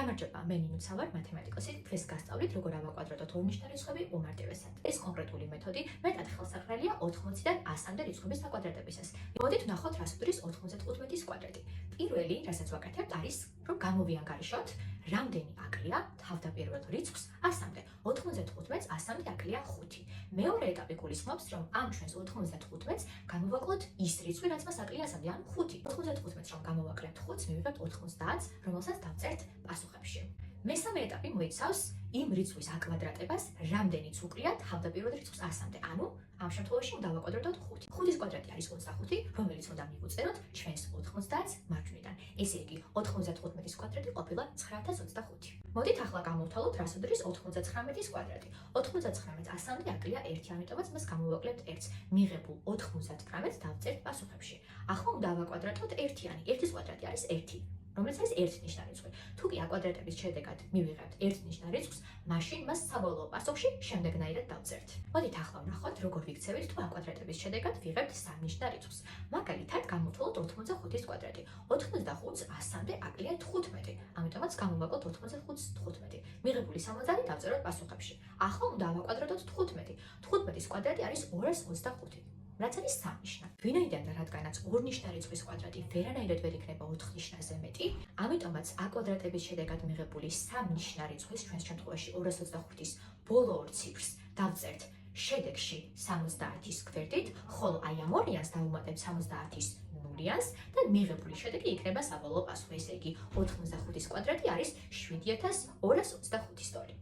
გამარჯობა, მე ნინუცა ვარ, მათემატიკოსი. დღეს გასწავლით, როგორ ავაკვადრატოთ ორნიშნარი რიცხვები უმარტივესად. ეს კონკრეტული მეთოდი მეტად ხელსაყრელია 80-დან 100-მდე რიცხვების დაკვადრატებისას. მოდით ვნახოთ, რას უდრის 95-ის კვადრატი. პირველი, რასაც ვაკეთებთ, არის, რომ გამოვიანგარიშოთ, რამდენი აკლია თავდაპირველ რიცხვს 100-მდე. 95-ს 100-მდე აკლია 5. მეორე ეტაპი გულისხმობს, რომ ამ ჩვენს 95-ს გამოვაკლოთ ის რიცხვი, რაც მას აკლია 100-მდე, ან 5. 95-ს რომ გამოვაკლებთ 5-ს, მივიღებთ 90-ს, რომელსაც დავწერთ პასუხებში. მესამე ეტაპი მოიცავს იმ რიცხვის აკვადრატებას, რამდენიც უკლია თავდაპირველ რიცხვს 100-მდე. ანუ ამ შემთხვევაში უნდა დავაკვადრატოთ 5. 5-ის კვადრატი არის 25, რომელიც უნდა მივუწეროთ ჩვენს 90-ს მარჯვნიდან. ესე იგი, 95-ის კვადრატი ყოფილა 9025. მოდით ახლა გამოვთვალოთ, რას უდრის 99-ის კვადრატი. 99-ს 100-მდე აკლია 1, ამიტომაც მას გამოვაკლებთ 1-ს. მიღებულ 99-ს დავწერთ პასუხებში. ახლა უნდა ავაკვადრატოთ 1-იანი. 1-ის კვადრატი არის 1. რომელიც არის ერთნიშნარი რიცხვი. თუ კი აკვადრატების შედეგად მივიღებთ ერთნიშნარ რიცხვს, მაშინ მას საბოლოო პასუხში შემდეგნაირად დავწერთ. მოდით ახლა ვნახოთ, როგორ ვიქცევით, თუ აკვადრატების შედეგად ვიღებთ სამნიშნარ რიცხვს. მაგალითად, გამოვთვალოთ 85-ის კვადრატი. 85-ს 100-მდე აკლია 15. ამიტომაც გამოვაკლოთ 85-ს 15. მიღებული 60 დავწეროთ პასუხებში. ახლა უნდა ავაკვადრატოთ 15. 15-ის კვადრატი არის 225. რაც არის სამნიშნარი. ვინაიდან და რადგანაც ორნიშნარი რიცხვის კვადრატი ვერანაირად ვერ იქნება 4 ნიშნაზე მეტი, ამიტომაც აკვადრატების შედეგად მიღებული სამნიშნარი რიცხვის, ჩვენს შემთხვევაში 225-ის ბოლო ორ ციფრს დავწერთ შედეგში 70-ის გვერდით, ხოლო აი ამ ორიანს დავუმატებთ 70-ის ნულიანს და მიღებული შედეგი იქნება საბოლოო პასუხი. ესე იგი, 85-ის კვადრატი არის 7225 სწორი.